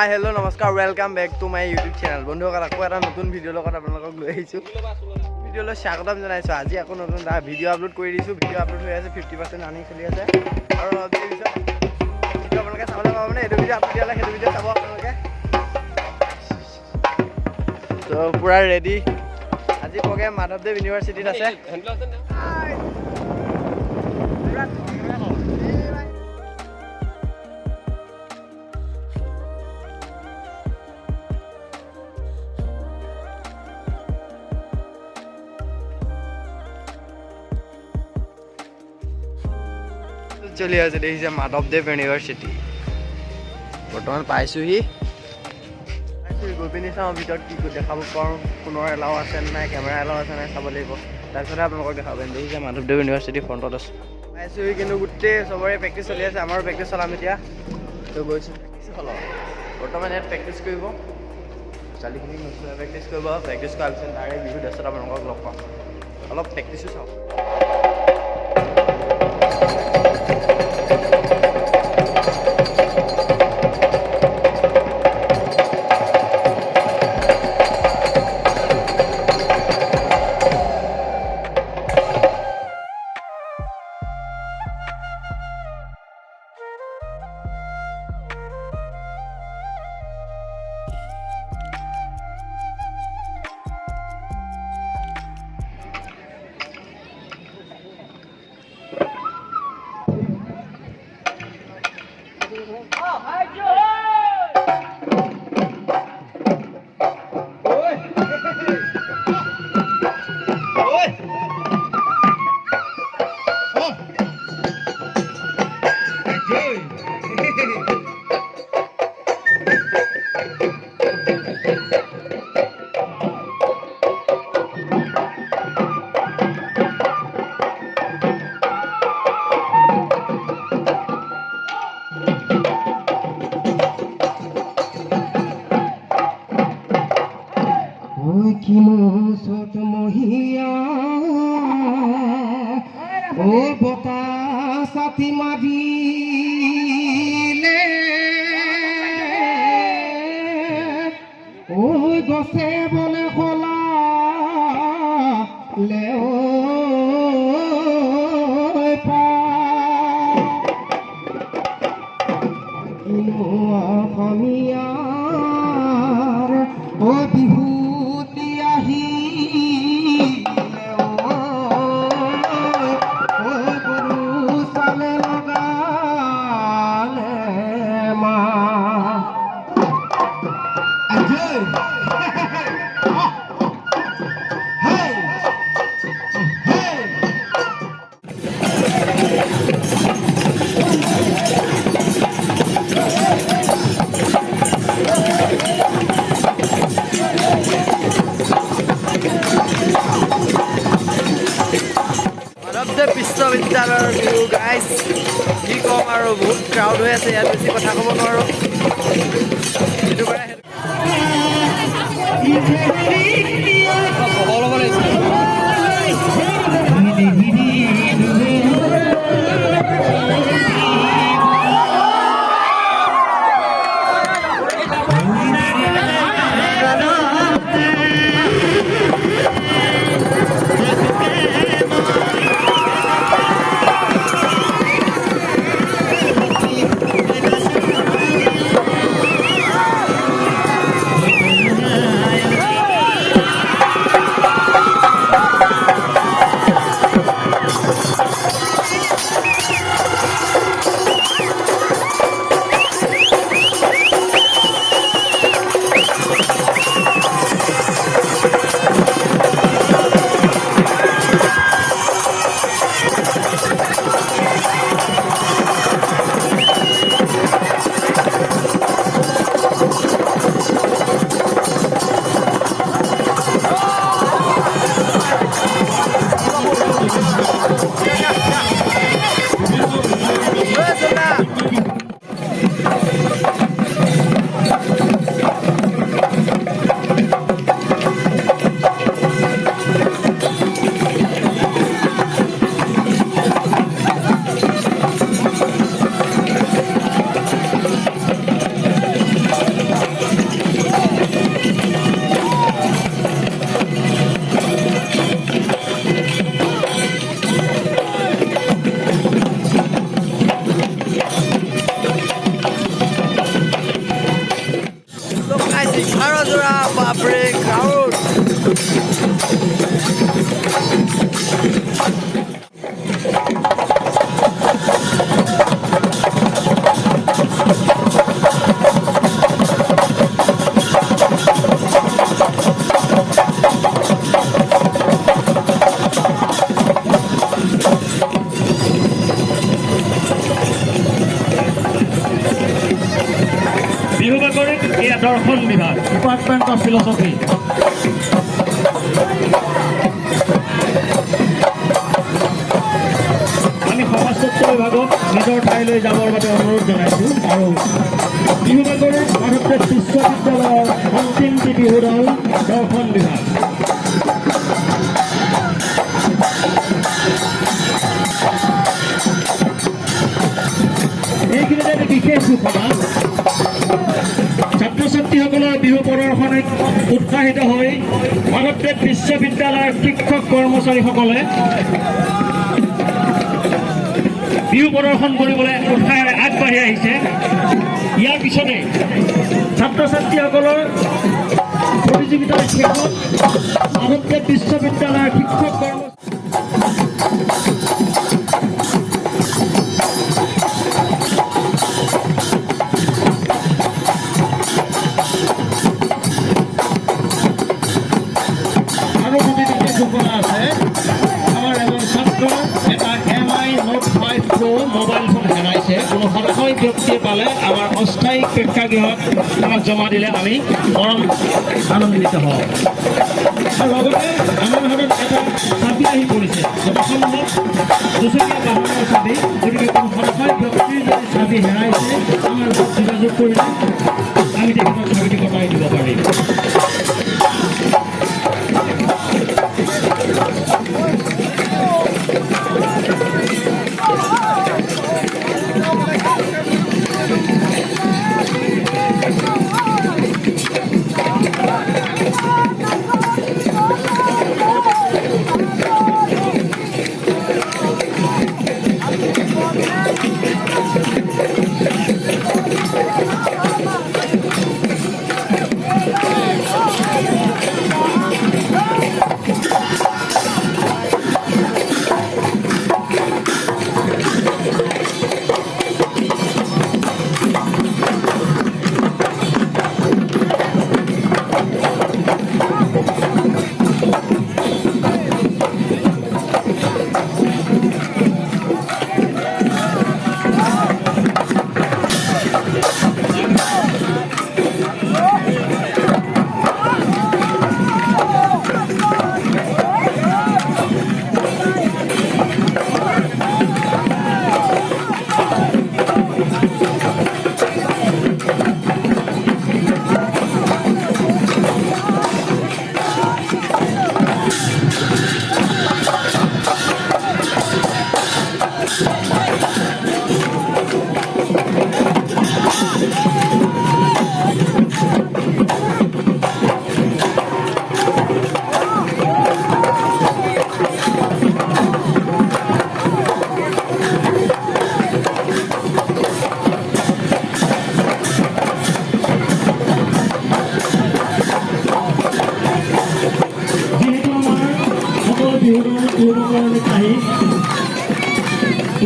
Hi, hello, namaskar, welcome back to my YouTube channel. বন্ধুসকল আকৌ এটা নতুন ভিডিঅ' লগত আপোনালোকক লৈ আহিছোঁ। ভিডিঅ'লৈ স্বাগতম জনাইছোঁ। আজি আকৌ নতুন এটা ভিডিঅ' আপলোড কৰি দিছোঁ। ভিডিঅ' আপলোড হৈ আছে 50% আৰ্নিং চলি আছে। আৰু অলপ দেৰি পিছত ভিডিঅ' আপোনালোকে চাবলৈ পাব মানে এইটো ভিডিঅ' আপলোড দিয়ালে সেইটো ভিডিঅ' চাব আপোনালোকে। তো পুৰা ৰেডি। আজি প্ৰগ্ৰেম মাধৱদেৱ ইউনিভাৰ্চিটিত আছে। চলি আছে দেখিছে মাধৱদেৱ ইউনিভাৰ্চিটি বৰ্তমান পাইছোহি গৈ পিনি চাওঁ ভিতৰত কি দেখাব পাৰোঁ ফোনৰ এলাও আছে নাই কেমেৰা এলাও আছে নাই চাব লাগিব তাৰপিছতহে আপোনালোকক দেখাব পাৰিম দেখিছে মাধৱদেৱ ইউনিভাৰ্চিটি ফ্ৰণ্টত আছে পাইছোহি কিন্তু গোটেই চবৰে প্ৰেক্টিচ চলি আছে আমাৰো প্ৰেক্টিচ চলাম এতিয়া তো গৈছোঁ প্ৰেক্টিচ হলত বৰ্তমান ইয়াত প্ৰেক্টিচ কৰিব ছোৱালীখিনিক প্ৰেক্টিচ কৰিব প্ৰেক্টিচ কৰাৰ পিছত ডাইৰেক্ট বিহু ড্ৰেছত আপোনালোকক লগ পাম অলপ প্ৰেক্টিচো চাওঁ সাথী মাৰিলে ওই গছে বলে খোলা লেও অসমীয়াৰ ও বিহুতি আহি বিশ্ববিদ্যালয়ৰ ভিউ গাইজ কি ক'ম আৰু বহুত ক্ৰাউড হৈ আছে ইয়াত বেছি কথা ক'ব নোৱাৰোঁ সেইটো কাৰণে দৰ্শন বিভাগ, ডিপাৰ্টমেণ্ট অফ ফিলচফি। আমি সমাজতত্ব বিভাগক নিজৰ ঠাইলৈ যাবৰ বাবে অনুৰোধ জনাইছোঁ। আৰু বিহুবাগৰে মাধৱদেৱ বিশ্ববিদ্যালয়ৰ অন্তিমটি বিহু দল দৰ্শন বিভাগ। এইখিনিতে বিশেষ ঘোষণা। ছাত্ৰ ছাত্ৰীসকলৰ বিহু প্ৰদৰ্শনীত উৎসাহিত হৈ মাধৱদেৱ বিশ্ববিদ্যালয়ৰ শিক্ষক কৰ্মচাৰীসকলে বিহু প্ৰদৰ্শন কৰিবলৈ উৎসাহেৰে আগবাঢ়ি আহিছে। ইয়াৰ পিছতে ছাত্ৰ ছাত্ৰীসকলৰ প্ৰতিযোগিতাৰ শেষত মাধৱদেৱ বিশ্ববিদ্যালয়ৰ শিক্ষক আৰু প্ৰতিযোগিতা ঘোষণা আছে। আমাৰ এজন ছাত্ৰ এটা MI Note 5 Pro mobile phone হেৰাইছে। কোনো সদয় ব্যক্তিয়ে পালে আমাৰ অস্থায়ী প্ৰেক্ষাগৃহত আমাক জমা দিলে আমি পৰম আনন্দিত হওঁ। আৰু লগতে আমাৰ হাতত এটা চাবি আহি পৰিছে, যথাসম্ভৱ দুচকীয়া বাহনৰ চাবি। গতিকে কোনো সদয় ব্যক্তিৰ যদি চাবি হেৰাইছে আমাৰ যোগাযোগ কৰিলে আমি তেখেতৰ চাবিটো কটাই দিব পাৰিম।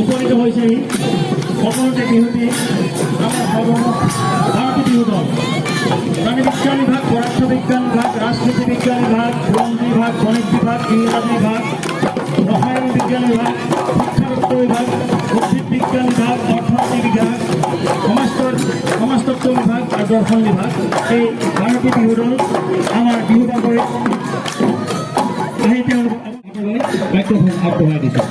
উপনীত হৈছেহি সকলোতে বিহুটি আমাৰ ভাৰতীয় বিহু দল। প্ৰাণী বিজ্ঞান বিভাগ, পদাৰ্থ বিজ্ঞান বিভাগ, ৰাজনীতি বিজ্ঞান বিভাগ, বুৰঞ্জী বিভাগ, গণিত বিভাগ, ইংৰাজী বিভাগ, ৰসায়ন বিজ্ঞান বিভাগ, শিক্ষাতত্ব বিভাগ, উদ্ভিদ বিজ্ঞান বিভাগ, অৰ্থনীতি বিভাগ, সমাজতত্ব বিভাগ আৰু দৰ্শন বিভাগ। এই ভাৰতীয় বিহু দল আমাৰ বিহু বাগৰিত আহি তেওঁলোকক মাইক্ৰফোন আগবঢ়াই দিছে।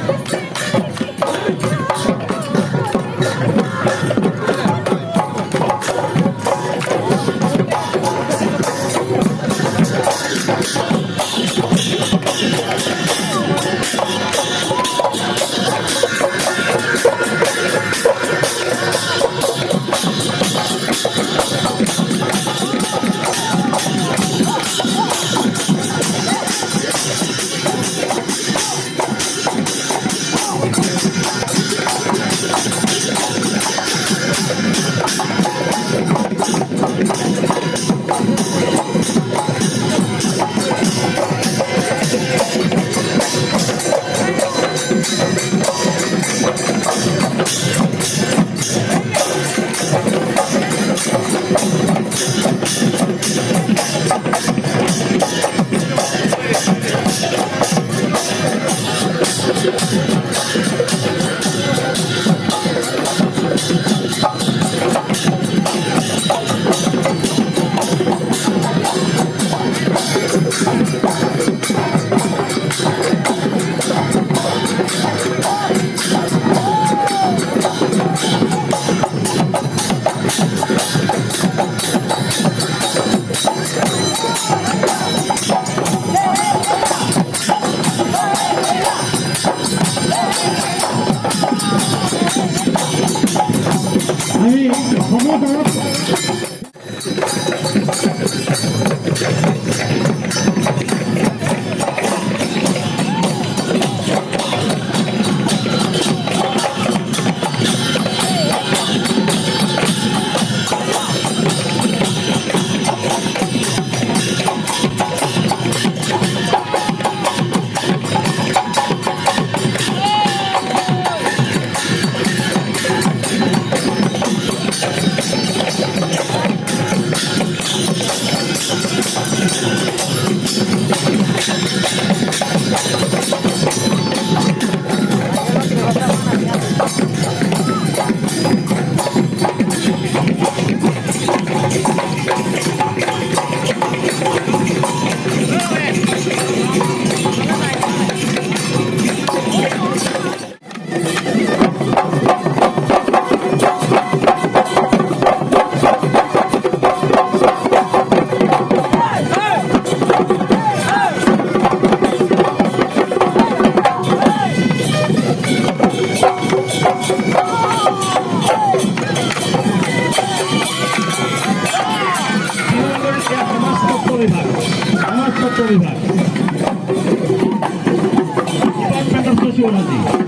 অনুযায়ী